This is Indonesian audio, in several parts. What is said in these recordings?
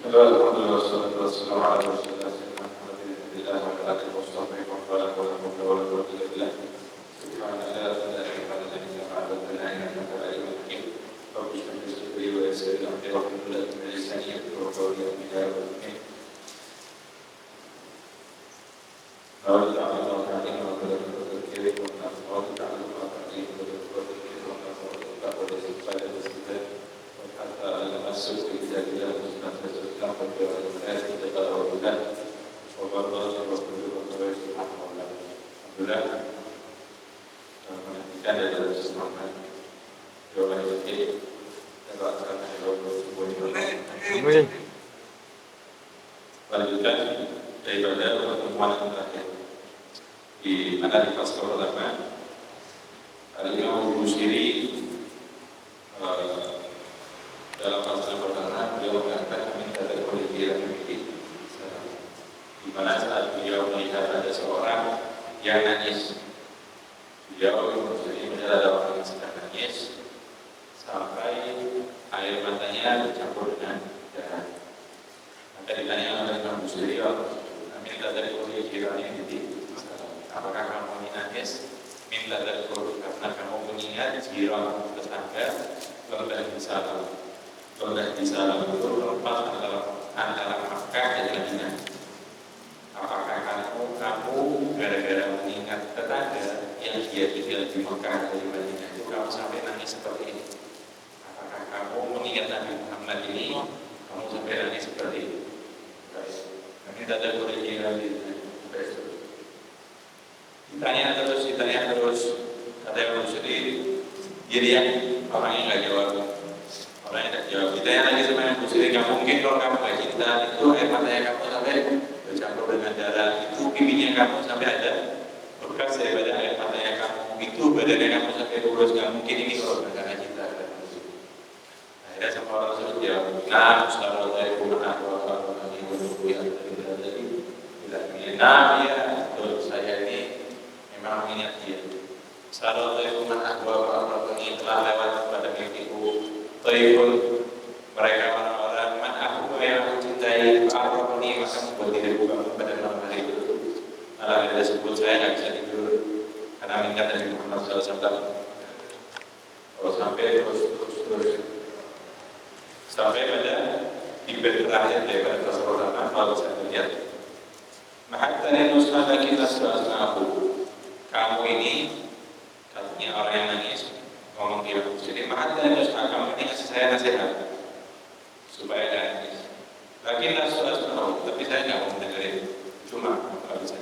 Alhamdulillah wassalatu wassalamu ala rasulillah sayyidina Muhammadin wa ala alihi washabbihi wa man wala wa la quwwata illa billah. Subhanallah la ilaha illa anta la ilaha illa anta rabbi shrah li sadri wa yassir li amri wahlul 'uqdatam min lisani yafqahu qawli ya rabbi. Allah ta'ala wa ta'ala wa barakatuh kiri wa Allah ta'ala wa ta'ala wa barakatuh kiri wa Allah ta'ala wa ta'ala حتى نمسك إلى بلاد مسلمة الإسلام والناس يتقربون وبرضه رسول الله سبحانه وتعالى. الحمد لله menantikan dari semangat doa ini terlaksana doa semuanya. Lanjutkan daripada pertemuan terakhir di mana di fase pertama Al-Imam Busiri dalam pasal pertama beliau mengatakan minta terkoneksi di mana saat beliau melihat ada seorang yang nangis, beliau maksudnya ada orang yang sedang nangis sampai air matanya bercampur dengan darah. Maka ditanya oleh Imam Busiri, minta terkoneksi ini, apakah kamu ini nangis? Minta terkoneksi karena kamu mengingat jiran tetangga lembah di salam itu lepas antara Makkah dan Madinah. Apakah kamu gara-gara mengingat tetangga yang dia tinggal di Makkah dari Madinah itu kamu sampai nangis seperti ini? Apakah kamu mengingat Nabi Muhammad ini kamu sampai nangis seperti ini? Kami tak ada koreksi lagi. Ditanya terus kata yang sedih jadi yang orangnya nggak jawab. Orang yang tak jawab, ditanya lagi sama yang Busiri, nggak mungkin kalau kamu nggak cinta itu air matanya kamu sampai bercampur dengan darah, itu pipinya kamu sampai ada bekas daripada air matanya kamu, itu badannya kamu sampai kurus, nggak mungkin ini kalau nggak cinta. Akhirnya sama orang tersebut jawab, nah, Ustaz saya punya apa ini menunggu yang tadi bilang ini, nah ya, betul saya ini memang mengingat dia. Salah saya punya apa ini telah lewat pada mimpiku. Taibun mereka orang-orang man aku yang aku cintai apa ini maka membuat diriku bangun pada malam hari itu. Malah ada sebut saya nggak bisa tidur karena mengingat dari Muhammad SAW. Kalau sampai terus sampai pada di bed terakhir daripada Rasulullah kalau saya lihat mahattani nusmata kita aku kamu ini katanya orang yang nangis ngomong dia, jadi mahattani nusmata kamu ini kasih saya nasihat supaya jangan nangis. Lakin Rasulullah tapi saya nggak mau dengerin, cuma kalau bisa.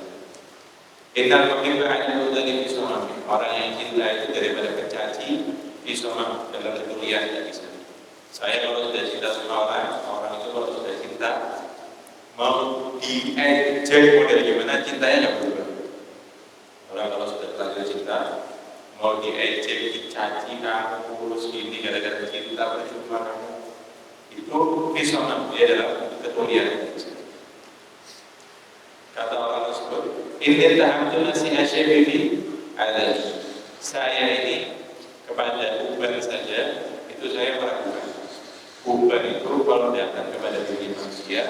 Innal muhibba anhu dari bismillah, orang yang cinta itu daripada kecaci bismillah dalam kemuliaan tidak bisa. Saya kalau sudah cinta sama orang itu kalau sudah cinta mau diejek model gimana cintanya nggak berubah. Orang kalau sudah terlanjur cinta mau diejek, dicaci kamu kurus ini gara-gara cinta percuma kamu itu bismillah dia dalam kemuliaan. Kata orang tersebut, ini tahamtu nasihat syafi'i ada saya ini kepada uban saja itu saya meragukan. Uban itu kalau datang kepada diri manusia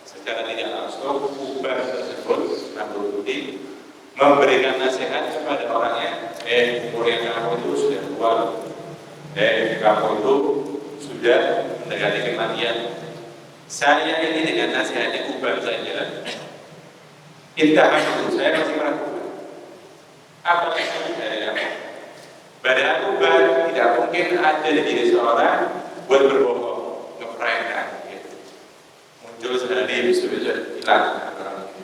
secara tidak langsung uban tersebut Nabi memberikan nasihat kepada orangnya, umur yang kamu itu sudah tua, kamu itu sudah mendekati kematian. Saya ini dengan nasihatnya uban saja. Intahan saya masih meragukan. Apa yang saya? Pada uban tidak mungkin ada di diri seorang buat berbohong, ngeprank gitu. Muncul sehari besok-besok hilang orang itu.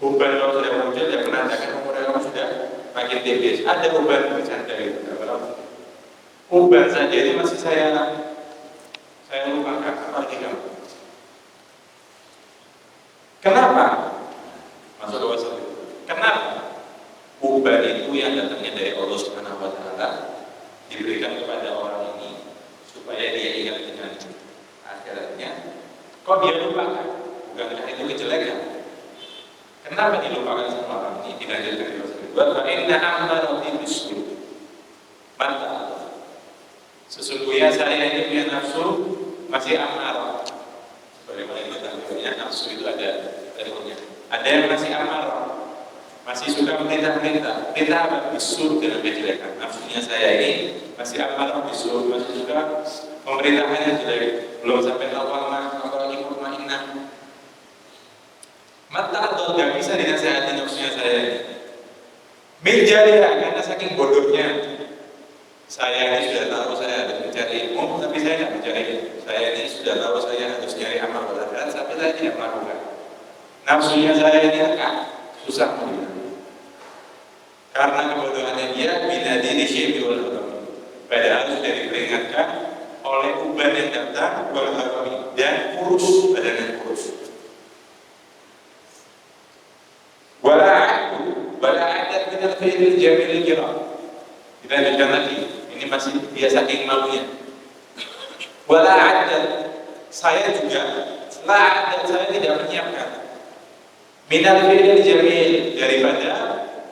Uban kalau sudah muncul ya menandakan umur kamu sudah makin tinggi. Ada uban bercanda gitu. Uban saja ini masih saya lupakan apalagi kamu. Kenapa? Masuk ke pasal itu. Kenapa? Uban itu yang datangnya dari Allah Subhanahu wa taala diberikan kepada orang ini supaya dia ingat dengan akhiratnya. Kok dia lupakan? Bukankah itu kejelekan? Kenapa dilupakan sama orang ini? Dilanjutkan di pasal kedua. Fa inna amarati bisu. Mantap. Sesungguhnya saya ini punya nafsu masih amarah. Bagaimana diketahuinya nafsu itu ada levelnya. Ada yang masih amarah, masih suka perintah-perintah apa? Bisu dengan kejelekan. Nafsunya saya ini masih amarah, bisu, masih suka memerintahkan yang jelek. Belum sampai lawamah, apalagi mutmainnah. Mata atau nggak bisa dinasihati nafsunya saya ini. Menjadilah karena saking bodohnya. Saya ini sudah tahu saya harus mencari ilmu, tapi saya tidak mencari ilmu. Saya ini sudah tahu saya harus mencari amal berat, tapi saya tidak melakukan. Nafsunya saya ini akan susah menghilangkan. Karena kebodohannya dia bina diri syi'biul haram. Padahal sudah diperingatkan oleh uban yang datang wal harami dan kurus, badannya kurus. Wala adat min al-fi'lil jamilil kiram. Kita lanjutkan lagi. Ini masih dia saking malunya. Wala adat, saya juga la adat, saya tidak menyiapkan minal fi'lil jamil, daripada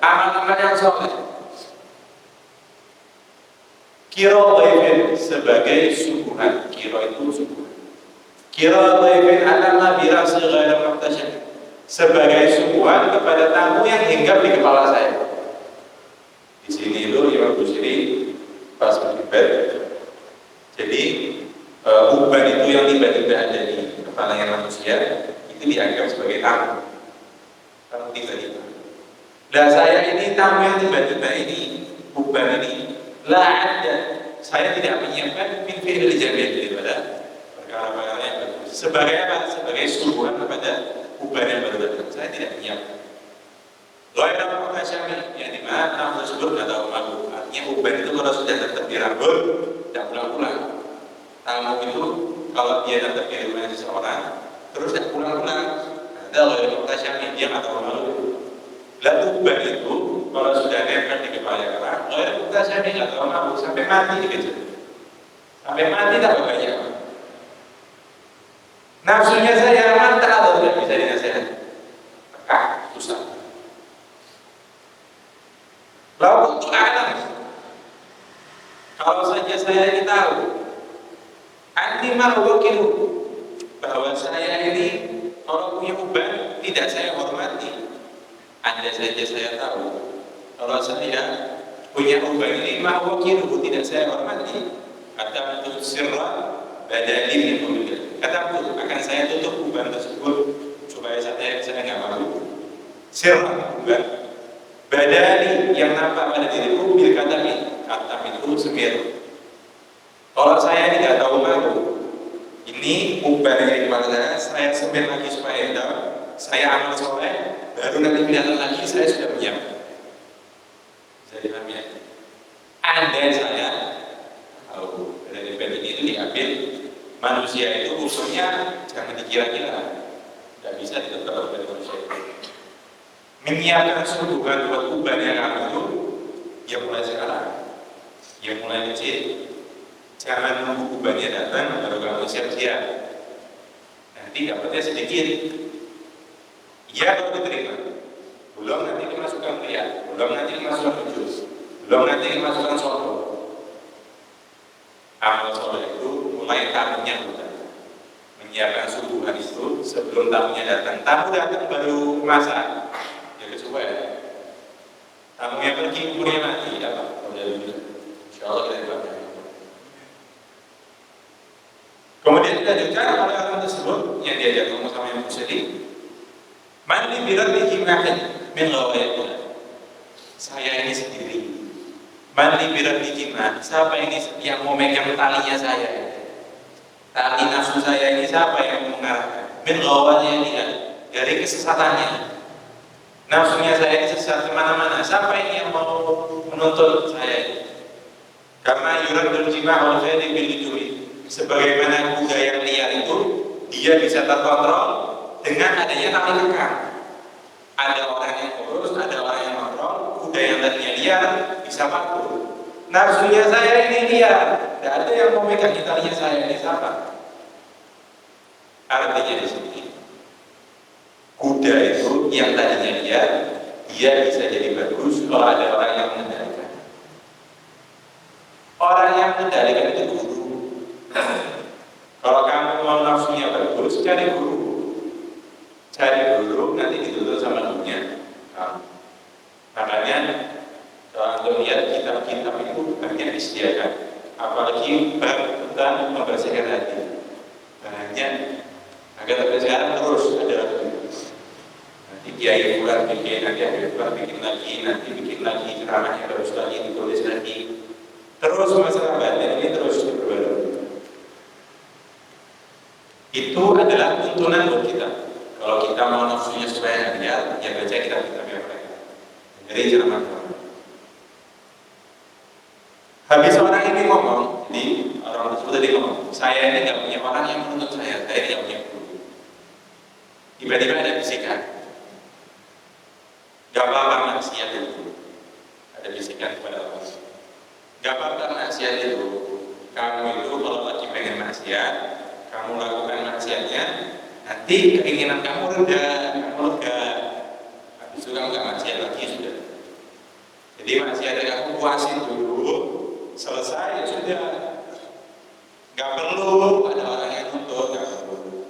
amal-amal yang soleh. Kira dhaifin, sebagai subuhan. Kira itu subuhan. Kira dhaifin alama birasi ghairu muhtasyam, sebagai subuhan kepada tamu yang hinggap di kepala saya. Di sini itu Imam Busiri pas berdebat. Jadi uban itu yang tiba-tiba ada di kepalanya manusia itu dianggap sebagai tamu. Tamu tiba-tiba. Nah saya ini tamu yang tiba-tiba ini, uban ini, la ada. Saya tidak menyiapkan min fi'il jamil daripada perkara-perkara yang bagus. Sebagai apa? Sebagai subuhan kepada uban yang baru datang. Saya tidak menyiapkan. Ghairu muhtasyami, yang dimana tamu tersebut tidak tahu malu. Artinya uban itu kalau sudah tetap dirambut, tidak pulang-pulang. Tamu itu kalau dia tetap di rumah seseorang, terus tidak pulang-pulang, ada ghairu muhtasyami, dia tidak tahu malu. Lalu uban itu kalau sudah nempel di kepala orang, ghairu muhtasyami, tidak tahu malu, sampai mati dikejar. Sampai mati tak banyak. Nafsunya saya mantap atau tidak bisa dinasihati. Pekah, susah. Lalu untuk alam, kalau saja saya ini tahu, anti marwakilu, bahwa saya ini kalau punya uban tidak saya hormati. Anda saja saya tahu, kalau saya punya uban ini marwakilu tidak saya hormati. Kata itu sirra badali min umillah. Kata itu akan saya tutup uban tersebut supaya saya nggak malu. Sirra uban badali yang nampak pada diriku bil katami, katam itu semir. Kalau saya tidak tahu malu, ini uban yang di kepala saya semir lagi supaya indah, saya amal soleh, baru nanti datang lagi saya sudah menyiapkan. Saya pahami ya. Andai saya tahu dari band ini itu diambil, manusia itu usulnya jangan dikira-kira, tidak bisa ditebak dari manusia itu. Menyiapkan subuhan buat uban yang kamu itu, ya mulai sekarang, ya mulai kecil. Jangan nunggu ubannya datang baru kamu siap-siap. Nanti dapatnya sedikit. Ya kalau diterima, belum nanti dimasukkan pria, belum nanti dimasukkan jus, belum nanti dimasukkan solo. Amal soleh itu mulai tamunya bukan. Menyiapkan subuhan itu sebelum tamunya datang. Tamu datang baru masak. Supaya tamunya pergi, umurnya mati, apa? Insyaallah kita dibantu. Kemudian dilanjutkan oleh orang tersebut yang diajak ngomong sama yang musyrik. Man li birabbihi mahin min ghawayatuna. Saya ini sendiri. Man li birabbihi mahin. Siapa ini yang mau megang talinya saya? Tali nafsu saya ini siapa yang mengarahkan? Min ghawayatuna, dari kesesatannya. Nafsunya saya ini sesat kemana-mana. Siapa ini yang mau menuntut saya ini? Karena yuradul jima' wal khayri bil ujuri. Sebagaimana kuda yang liar itu, dia bisa terkontrol dengan adanya tali kekang. Ada orang yang urus, ada orang yang kontrol. Kuda yang tadinya liar bisa patuh. Nafsunya saya ini liar, tidak ada yang mau megang talinya saya ini siapa? Artinya di sini, kuda itu yang tadinya liar, dia bisa jadi bagus kalau ada orang yang mengendalikan. Orang yang mengendalikan itu guru. Kalau kamu mau nafsunya bagus, cari guru nanti dituntut sama gurunya. Makanya kalau lihat kitab-kitab itu banyak disediakan, apalagi bab tentang membersihkan hati, banyak. Agar sampai sekarang terus ada nanti kiai bulan bikin, nanti ada bulan bikin lagi ceramahnya terus lagi ditulis lagi, terus masalah batin ini terus berbaru. Itu adalah tuntunan buat kita. Kalau kita mau nafsunya supaya lihat, ya baca kitab-kitab yang lain. Jadi ceramah. Habis orang ini ngomong, jadi orang tersebut tadi ngomong, saya ini nggak punya orang yang menuntut saya ini nggak punya guru. Tiba-tiba ada bisikan, gak apa-apa maksiat itu. Ada bisikan kepada Allah, gak apa-apa maksiat itu. Kamu itu kalau lagi pengen maksiat, kamu lakukan maksiatnya, nanti keinginan kamu reda, habis itu kamu gak maksiat lagi sudah. Jadi maksiatnya kamu puasin dulu, selesai ya sudah. Gak perlu ada orang yang nuntut, gak perlu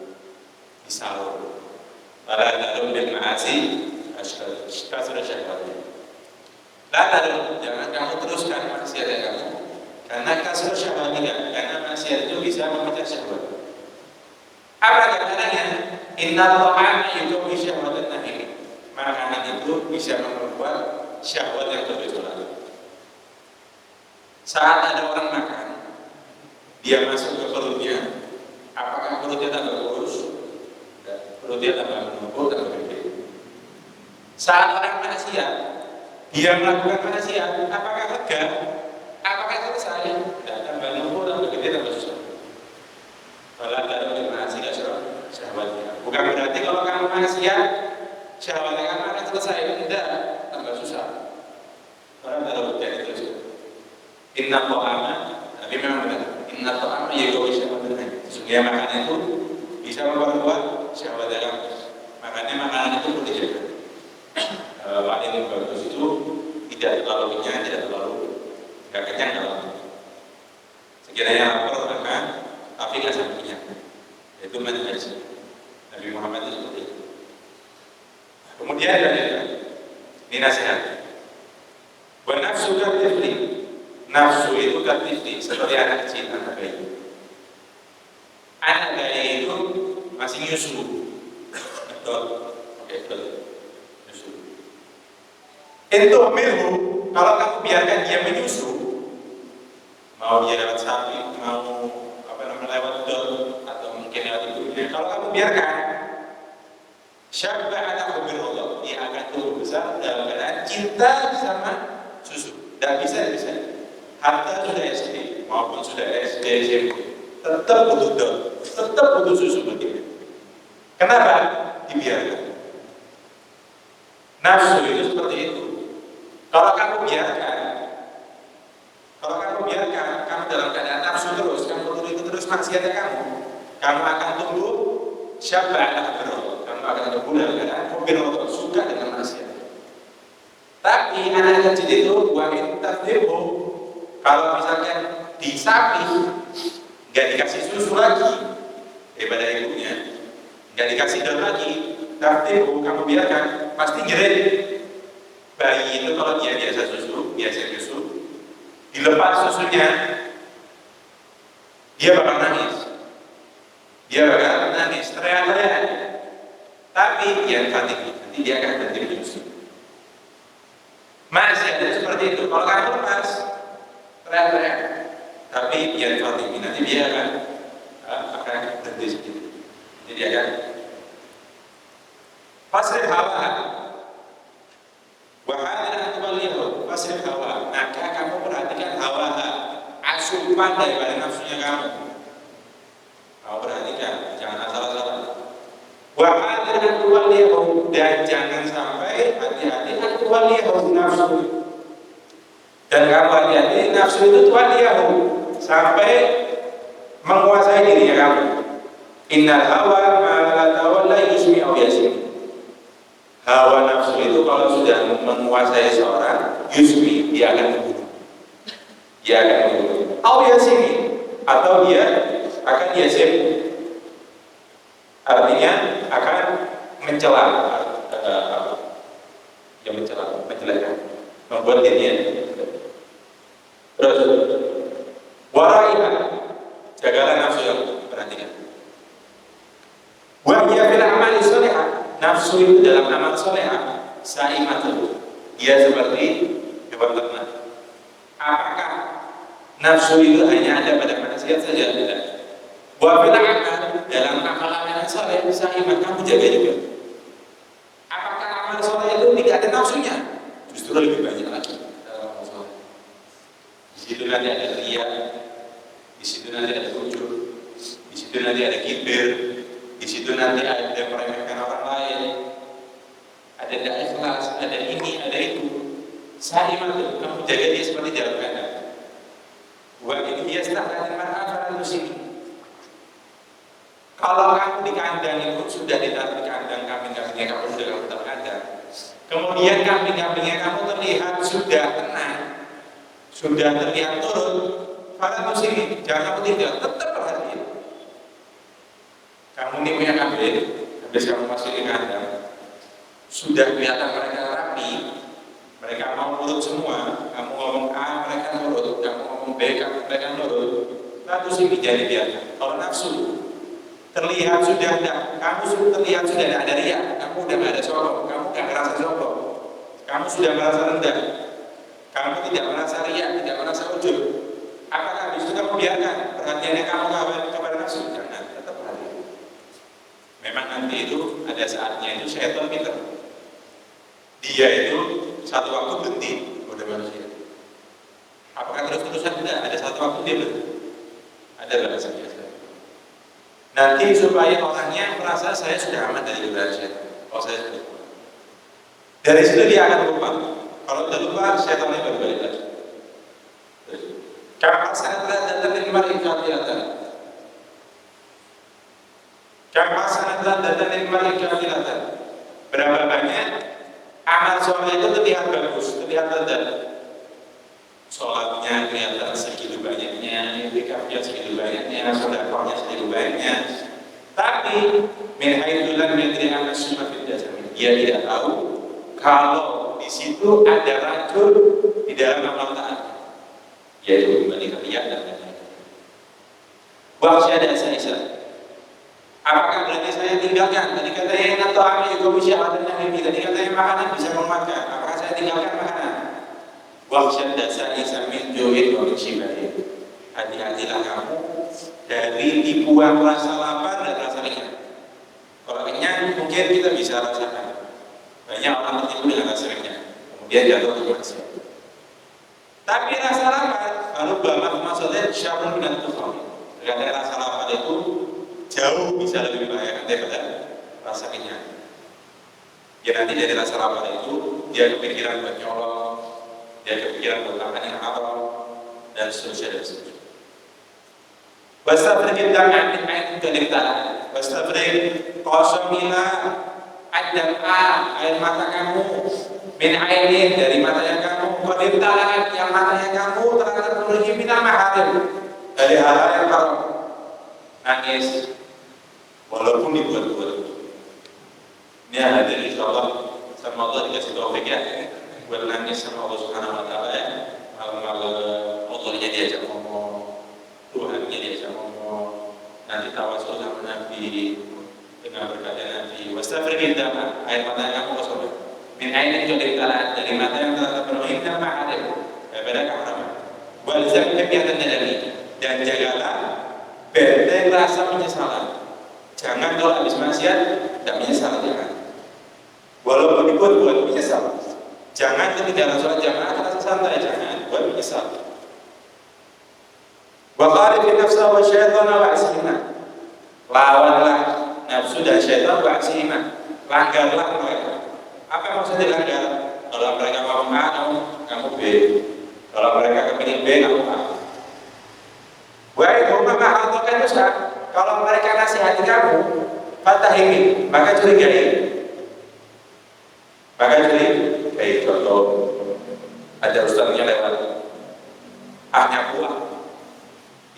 disalur. La tadum bil ma'asi kasra syahwatnya. La tadum, jangan kamu teruskan maksiatnya kamu, karena kasra syahwatnya, karena maksiat itu bisa memecah syahwat. Apa katanya? Inna ta'ama yuqwi syahwatan nahi. Makanan itu bisa memperkuat syahwat yang tergejolak. Saat ada orang makan, dia masuk ke perutnya, apakah perutnya tambah kurus? Perutnya tambah menumpuk, tambah gede. Saat orang maksiat, dia melakukan maksiat, apakah lega? Apakah selesai? Tidak, tambah menumpuk, tambah gede, tambah susah. Kalau ada maksiat syahwatnya, bukan berarti kalau kamu maksiat syahwatnya kamu akan selesai. Tidak, tambah susah. Orang dalam bukti itu. Inna ta'ama, tapi memang benar. Inna ta'ama yuqwi syahwatan. Sesungguhnya makanan itu bisa memperkuat syahwat kamu. Makanya makanan itu perlu dijaga. Paling bagus itu tidak terlalu kenyang, tidak terlalu nggak kenyang kalau sekiranya lapar maka tapi nggak sampai kenyang. Itu manhaj Nabi Muhammad itu seperti itu. Kemudian ini nasihat. Wa nafsu katifli. Nafsu itu katifli seperti anak kecil, anak bayi. Anak bayi itu masih nyusu. Betul. Oke, betul. Nyusu. Itu milhu, kalau kamu biarkan dia menyusu, mau dia lewat sapi, mau lewat dol atau mungkin lewat ibunya, kalau kamu biarkan, syabba anakku birullah, dia akan tumbuh besar dalam keadaan cinta sama susu. Dan bisa. Hatta sudah SD maupun sudah SD, SMP, tetap butuh dol, tetap butuh susu begitu. Kenapa? Dibiarkan. Nafsu itu seperti itu. Kalau kamu biarkan, kamu dalam keadaan nafsu terus, kamu itu terus maksiatnya kamu akan tumbuh syabba anak berol, kamu akan tumbuh dalam keadaan berol, suka dengan maksiat. Tapi anak kecil itu buangin tasdiqu. Kalau misalkan di sapi nggak dikasih susu lagi daripada ibunya, nggak dikasih dol lagi, tapi kamu biarkan pasti jerit. Bayi itu kalau dia biasa nyusu, dilepas susunya, dia bakal nangis, teriak-teriak. Tapi dia nanti dia akan berhenti menyusu. Masih ada seperti itu. Kalau kamu lepas teriak-teriak, tapi dia nanti dia akan berhenti sedikit. Jadi dia akan pasrah hawa, wahana tuwalihu, pasrah hawa. Maka kamu perhatikan hawa, asupan daripada nafsunya kamu. Kamu perhatikan, jangan asal-asalan. Wahana tuwalihu, dan jangan sampai hati-hati tuwalihu nafsu. Dan kamu hati-hati nafsu itu tuwalihu sampai menguasai dirinya kamu. Innal hawa ma la tawalla yusmi aw yasmi. Hawa nafsu itu kalau sudah menguasai seorang, yusmi, dia akan membunuh. Aw yasmi, atau dia akan yasim. artinya akan mencela, menjelekkan, membuat dirinya. Terus waraiha, jagalah nafsu yang perhatikan. Wa hiya fil amali sholihah, nafsu itu dalam amal sholihah sa'imatun, dia seperti hewan ternak. Apakah nafsu itu hanya ada pada manusia saja? Tidak. Wa fil amal, dalam amal-amal saleh sa'imat, kamu jaga juga. Apakah amal saleh itu tidak ada nafsunya? Justru lebih banyak lagi dalam amal saleh. Di situ nanti ada riya, di situ nanti ada ujub, di situ nanti ada kibir, di situ nanti ada meremehkan orang lain, ada tidak ikhlas, ada ini, ada itu. Sa'imat itu kamu jaga dia seperti dalam kandang. Wa in yastahladil mar'a fala tusimi. Kalau kamu di kandang itu sudah ditaruh di kandang, kambing-kambingnya kamu sudah kamu terkandang, kemudian kambing-kambingnya kamu terlihat sudah tenang, sudah terlihat turun, fala tusimi, jangan kamu tinggal, tetap perhatian. Kamu ini punya kambing, habis kamu masukin kandang, sudah kelihatan mereka rapi, mereka mau nurut semua. Kamu ngomong A, mereka nurut. Kamu ngomong B, mereka nurut. Lalu sih jadi biarkan. Kalau nafsu terlihat sudah tidak, kamu terlihat sudah tidak ada riya, kamu sudah tidak ada sombong, kamu tidak merasa sombong, kamu sudah merasa rendah, kamu tidak merasa riya, tidak merasa ujub. Apakah habis itu kamu biarkan perhatiannya kamu kepada nafsu? Jangan, tetap perhatian. Memang nanti itu ada saatnya itu syaitan pintar. Dia itu satu waktu berhenti pada manusia. Apakah terus-terusan? Tidak. Ada satu waktu dia berhenti. Ada bahasa biasa. Nanti supaya orangnya merasa saya sudah aman dari godaan syaitan. Oh, saya sudah kuat. Dari situ dia akan lupa. Kalau sudah lupa, syaitannya berbalik lagi. Kapan sanatlah datang nikmat ikhtilatan. Kapan sanatlah datang nikmat ikhtilatan. Berapa banyak amal soleh itu terlihat bagus, terlihat rendah. Sholatnya kelihatan segitu banyaknya, itikafnya segitu banyaknya, sedekahnya segitu banyaknya. Tapi min haitsu lam yadri anna syumma fid jasad. Dia tidak tahu kalau di situ ada racun di dalam amal taat, yaitu kembali ke riya dan lain-lain. Wa syada saisa. Apakah berarti saya tinggalkan? Tadi katanya atau amil komisi dan nabi. Tadi katanya makanan bisa menguatkan. Apakah saya tinggalkan makanan? Wahsyad dasa isamin join wa shibai. Hati-hatilah kamu dari tipuan rasa lapar dan rasa kenyang. Kalau kenyang mungkin kita bisa rasakan. Banyak orang tertipu dengan rasa kenyang, kemudian jatuh ke maksiat. Tapi rasa lapar, kalau bamak maksudnya syarun dan tukham. Karena rasa lapar itu jauh bisa lebih bahaya daripada rasa kenyang. Ya nanti dari rasa lapar itu dia kepikiran buat nyolong, dia kepikiran buat makan yang haram dan seterusnya dan seterusnya. Wastafrid dam'an min ain kalibtalah. Wastafrid qasamilah ad-dam'a, air mata kamu, min ainin, dari mata yang kamu, kalibtalah, yang matanya kamu telah terpenuhi minal maharim, dari hal yang haram. Nangis walaupun dibuat-buat. Ini hadirin insyaallah sama Allah dikasih taufik ya, buat nangis sama Allah Subhanahu wa taala ya. Malam-malam Allahnya diajak ngomong, Tuhannya diajak ngomong, nanti tawasul sama Nabi dengan berkata Nabi. Wastafrid dam'a, air mata yang kamu kosong. Min ainin kalibtalah, dari mata yang telah terpenuhi minal maharim, daripada keharaman. Walzam kemiyatan nadami, dan jagalah benteng rasa penyesalan. Jangan kalau habis maksiat tidak menyesal, jangan. Walaupun dibuat menyesal. Jangan ketinggalan sholat jamaah rasa santai, jangan buat menyesal. Wa khalifin nafsa wa syaitana wa asihima. Lawanlah nafsu dan syaitan wa asihima. Langgarlah mereka. Apa maksudnya langgar? Kalau mereka mau A, kamu B. Kalau mereka kepingin B, kamu A. Wahai rumah ma'atokan Ustaz, kalau mereka nasihati kamu, fatahimi, maka curigai. Maka curigai. Contoh, ada ustaznya lewat, ahnya buah.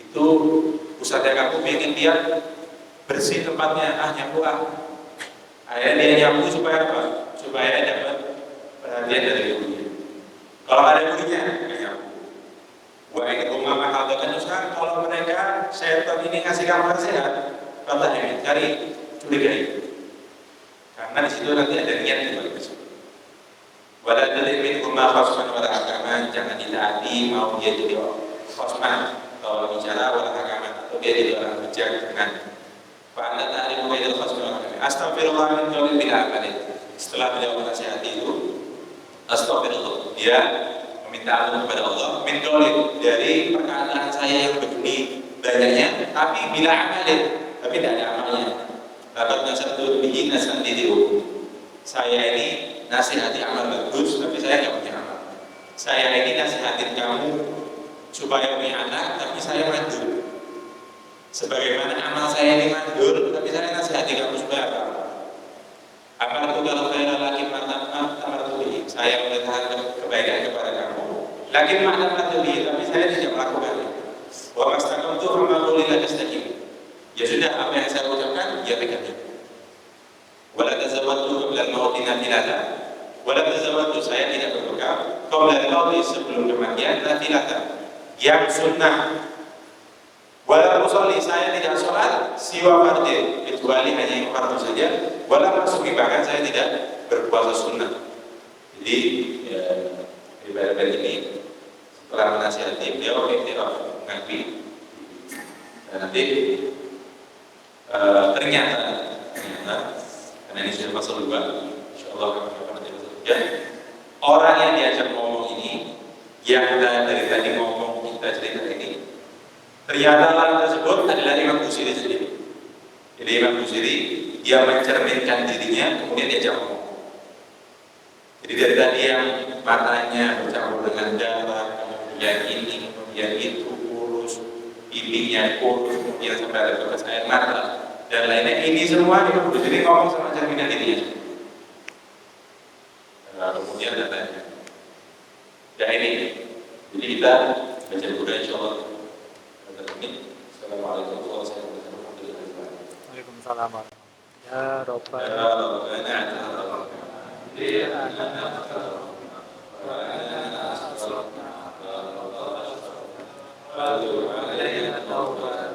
Itu ustaznya kamu ingin dia bersih tempatnya, nyapu akhirnya dia nyapu supaya apa? Supaya dapat perhatian dari gurunya. Kalau ada gurunya, nggak nyapu. Wah ini rumah mahal kan Ustaz, kalau mereka setan ini ngasih kamu nasihat, kata ini cari curigai. Karena di situ nanti ada niat di balik itu. Wala tadrimin rumah khosman wala hakaman, jangan ditaati mau dia jadi khosman kalau bicara wala hakaman atau dia jadi orang bijak, jangan. Pak anda ta'arifu kaidal khosman wala hakaman. Astagfirullah min qawlin bila amalin. Setelah beliau menasihati itu, astagfirullah, dia meminta ampun kepada Allah min qawlin, dari perkataan saya yang begini banyaknya, tapi bila amalin, tapi tidak ada amalnya. Dapat nasatu bihi nasan didiru. Saya ini nasihati amal bagus, tapi saya nggak punya amal. Saya ini nasihatin kamu supaya punya anak, tapi saya mandur. Sebagaimana amal saya ini mandur, tapi saya nasihati kamu supaya apa? Amal itu kalau saya laki mata bihi, saya melihat kebaikan kepada kamu. Laki mata bihi, tapi saya tidak melakukannya. Wa mastaqamtu amalu lillah tastaqim. Ya sudah, apa yang saya ucapkan, ya pegang. Wala tazawwaju qabla al-mauti nafilatan. Wala tazawwaju, saya tidak berbekal qabla al-mauti, sebelum kematian, nafilatan yang sunnah. Wala usolli, saya tidak sholat siwa fardin, kecuali hanya yang fardu saja. Wala masuki, bahkan saya tidak berpuasa sunnah. Jadi ibadah ini setelah menasihati beliau iktiraf, mengakui. Dan nanti ternyata karena ini sudah pasal 2, insyaallah nanti ya, orang yang diajak ngomong ini, yang dari tadi ngomong kita cerita ini, ternyata orang tersebut adalah Imam Busiri sendiri. Jadi Imam Busiri dia mencerminkan dirinya, kemudian diajak ngomong. Jadi dari tadi yang matanya bercampur dengan darah, kemudian ini, kemudian itu, kurus, pipinya kurus, kemudian sampai ada bekas air mata dan lainnya, ini semua Imam Busiri ngomong sama cerminan dirinya. Kemudian datanya ya ini, jadi kita baca dulu insyaallah. Assalamualaikum warahmatullahi wabarakatuh. Waalaikumsalam. Ya Rabbana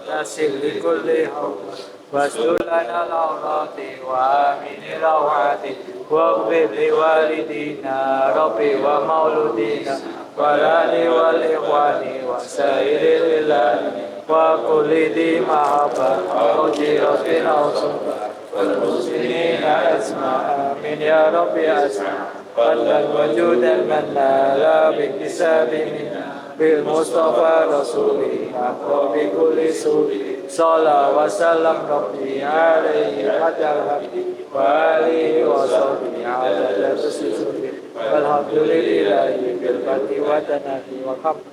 tasir likulli hawla wasdulana al-awrati wa aminil awhati waghfir li walidina rabbi wa mauludina walali wal ikhwani wa sairil ilani wa kulli di mahabba wa ujiratin awsuba wal muslimina asma amin ya rabbi asma wal wajud al-manna la biktisabi minna bil mustafa rasuli akrobi kulli suri salam wa salam rabbi alaihi hadal habdi wa alihi wa sahbihi adada taslisuri walhamdulillahi bil fati wa tanadi wa hamd.